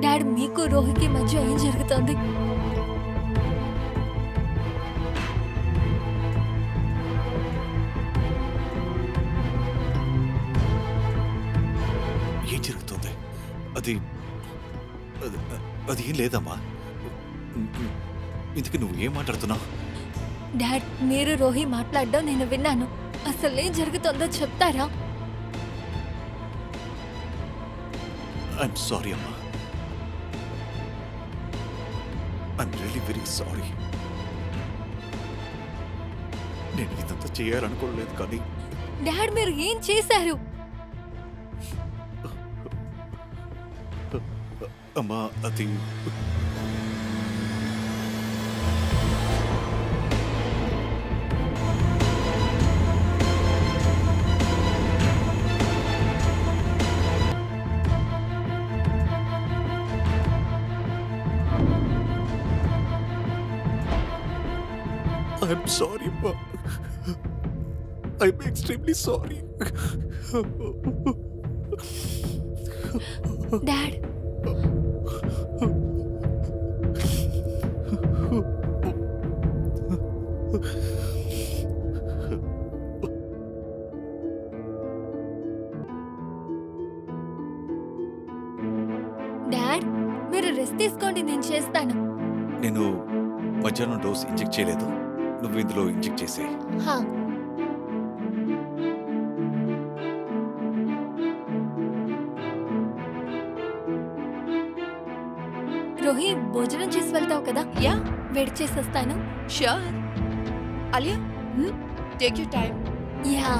Dad, మీకు రోహికి మధ్య ఏం జరుగుతోంది? ఏం జరుగుతుంది? అది అది ఏం లేదమ్మా. ఇందుకు నువ్వు ఏం మాట్లాడుతున్నావు? డాడ్, మీరు రోహి మాట్లాడడం నేను విన్నాను. అసలు ఏం జరుగుతుందో చెప్తారా? ఐఎమ్ సారీ అమ్మా. I'm really very sorry. నేను ఇదంతా చేయాలనుకోలేదు కానీ డాడ్, మీరు ఏం చేశారు? అమ్మా అది I'm sorry, Ma. I'm extremely sorry. Dad. Dad, మీరు రెస్ట్ తీసుకోండి, నేను చేస్తాను. నేను మధ్యాహ్నం డోస్ ఇంజెక్ట్ చేయలేదు. నువ్వు ఇందులో ఇంజెక్ట్ చేసే. రోహి, భోజనం చేసి వెళ్తావు కదా? యా, వేడి చేసేస్తాను. Sure. Alia, take your time. Yeah.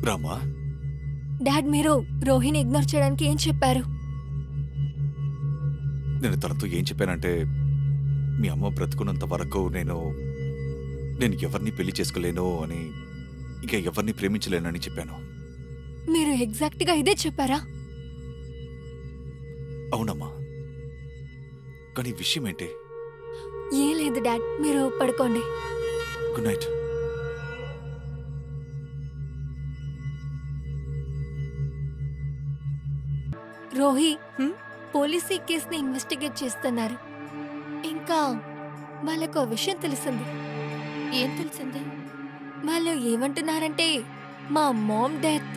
Rama, dad, మీరు రోహిని ఇగ్నోర్ చేయడానికి ఏం చెప్పారు? నేను తనతో ఏం చెప్పానంటే, మీ అమ్మ బ్రతుకున్నంత వరకు నేను ఎవరిని పెళ్లి చేసుకోలేను అని, ఇంకా ఎవరిని ప్రేమించలేనని చెప్పాను. మీరు ఎగ్జాక్ట్ గా ఇదే చెప్పారా? అవునమ్మా. కానీ విషయం ఏంటి? ఏం లేదు డాడ్, మీరు పడుకోండి. Good night. రోహి, పోలీసు ఈ కేసుని ఇన్వెస్టిగేట్ చేస్తున్నారు. ఇంకా వాళ్ళకు విషయం తెలిసింది. ఏం తెలిసింది? వాళ్ళు ఏమంటున్నారంటే, మా మామ్ డెత్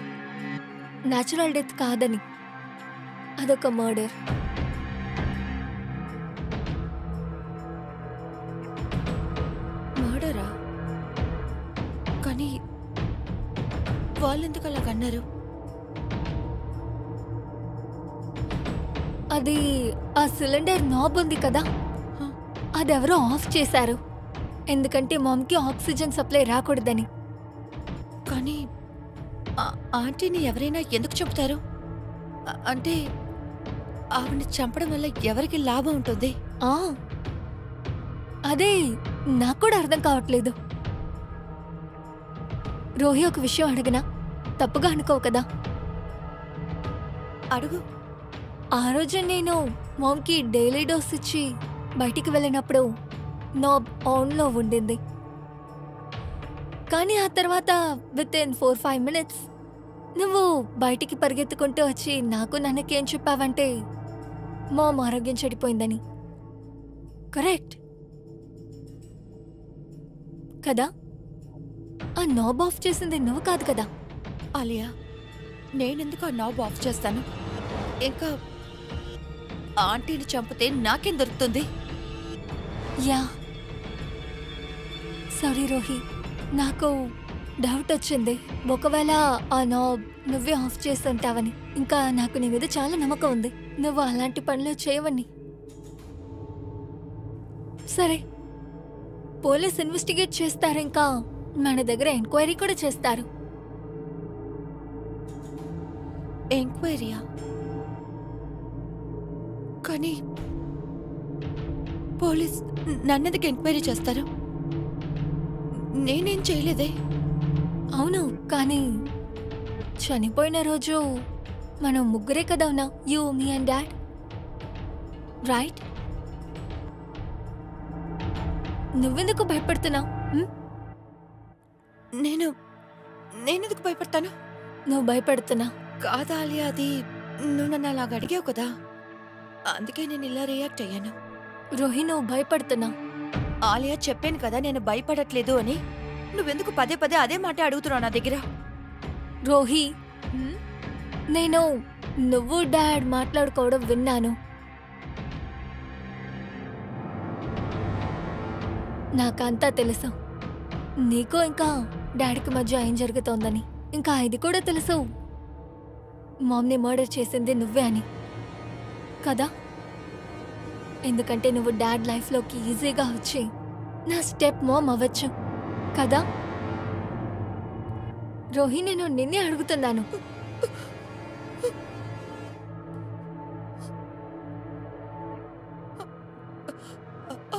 న్యాచురల్ డెత్ కాదని, అదొక మర్డర్. మర్డరా? కానీ వాళ్ళెందుకు అలాగన్నారు? అది ఆ సిలిండర్ నాబ్ ఉంది కదా, అదెవరో ఆఫ్ చేశారు. ఎందుకంటే మామ్కి ఆక్సిజన్ సప్లై రాకూడదని. కానీ ఆంటీని ఎవరైనా ఎందుకు చెప్తారు? అంటే ఆవిడ్ని చంపడం వల్ల ఎవరికి లాభం ఉంటుంది? అదే నాకు కూడా అర్థం కావట్లేదు. రోహి, ఒక విషయం అడగనా? తప్పుగా అనుకోవు కదా? అడుగు. ఆ రోజు నేను మామ్కి డైలీ డోస్ ఇచ్చి బయటికి వెళ్ళినప్పుడు నాబ్ ఆన్లో ఉండింది. కానీ ఆ తర్వాత విత్ ఇన్ 4-5 minutes నువ్వు బయటికి పరిగెత్తుకుంటూ వచ్చి నాకు నాన్నకేం చెప్పావంటే మామ్ ఆరోగ్యం చెడిపోయిందని. కరెక్ట్ కదా? ఆ నాబ్ ఆఫ్ చేసింది నువ్వు కాదు కదా? ఆలియా, నేనెందుకు ఆ నాబ్ ఆఫ్ చేస్తాను? ఇంకా ఆంటీని చంపితే నాకేం దొరుకుతుంది? యా, సారీ రోహి, నాకు డౌట్ వచ్చింది. ఒకవేళ ఆ నాబ్ నువ్వే ఆఫ్ చేస్తుంటావని. ఇంకా నాకు నీ మీద చాలా నమ్మకం ఉంది, నువ్వు అలాంటి పనులు చేయవని. సరే, పోలీస్ ఇన్వెస్టిగేట్ చేస్తారు, ఇంకా మన దగ్గర ఎంక్వైరీ కూడా చేస్తారు. ఎంక్వైరీయా? కానీ పోలీస్ నన్నెందుకు ఎంక్వైరీ చేస్తారు? నేనేం చేయలేదే. అవును, కానీ చనిపోయిన రోజు మనం ముగ్గురే కదా ఉన్నాం, you, me and dad, right? నువ్వెందుకు భయపడుతున్నావు? నేనెందుకు భయపడతాను? నువ్వు భయపడుతున్నా కాదా ఆలియా, అది నువ్వు నన్ను అలాగ అడిగావు కదా, అందుకే నేను ఇలా రియాక్ట్ అయ్యాను. రోహి, నువ్వు భయపడుతున్నా. ఆలియా, చెప్పాను కదా నేను భయపడట్లేదు అని. నువ్వెందుకు పదే పదే అదే మాట అడుగుతున్నావు నా దగ్గర? రోహి, నేను నువ్వు డాడ్ మాట్లాడుకోవడం విన్నాను. నాకంతా తెలుసు, నీకు ఇంకా డాడీకి మధ్య ఏం జరుగుతోందని. ఇంకా ఇది కూడా తెలుసు, మామ్ని మర్డర్ చేసింది నువ్వే అని కదా? ఎందుకంటే నువ్వు డాడ్ లైఫ్లోకి ఈజీగా వచ్చి నా స్టెప్ మామ్ అవ్వచ్చు కదా? రోహి, నేను నిన్నే అడుగుతున్నాను.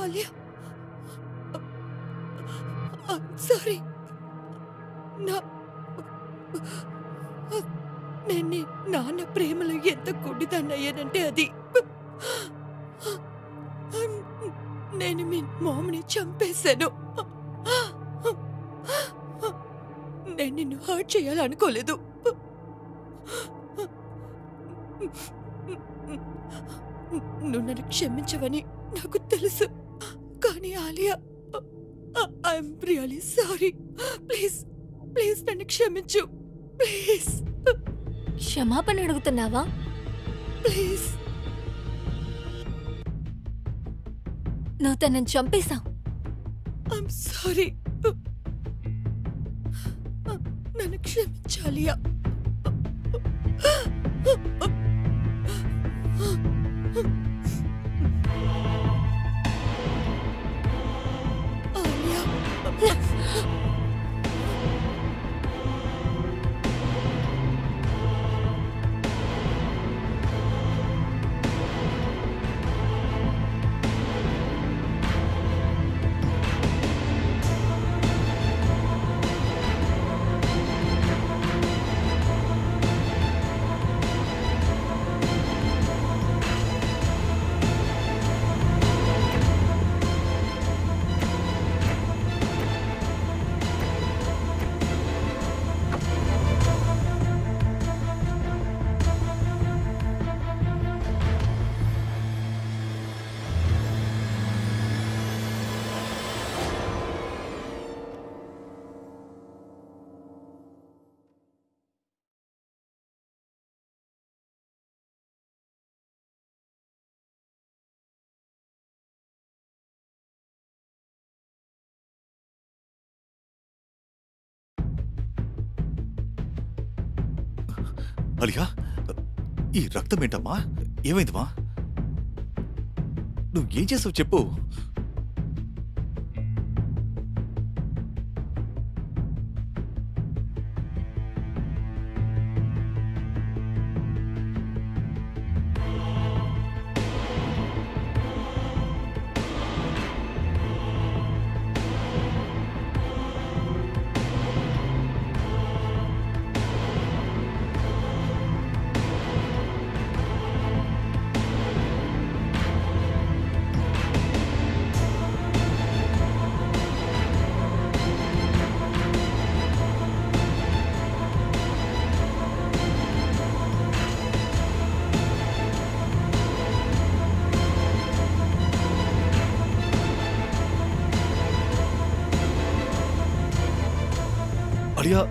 ఆలియా, సారీ. నేను నాన్న ప్రేమలో ఎంత గుడ్డిదాన్నయ్యానంటే అది నేను మీ మామ్ని చంపేశాను. నేను నిన్ను హర్ట్ చేయాలనుకోలేదు. నువ్వు నన్ను క్షమించవని నాకు తెలుసు. కానీ Alia, I'm really sorry. Please please నన్ను క్షమించు, ప్లీజ్. క్షమాపణ అడుగుతున్నావా? ప్లీజ్. నువ్వు తనని చంపేశావు. I'm sorry. నన్ను క్షమించాలియా. అలియా, ఈ రక్తం ఏంటమ్మా? ఏమైందమ్మా? నువ్వు ఏం చేసావు చెప్పు. ప్రియా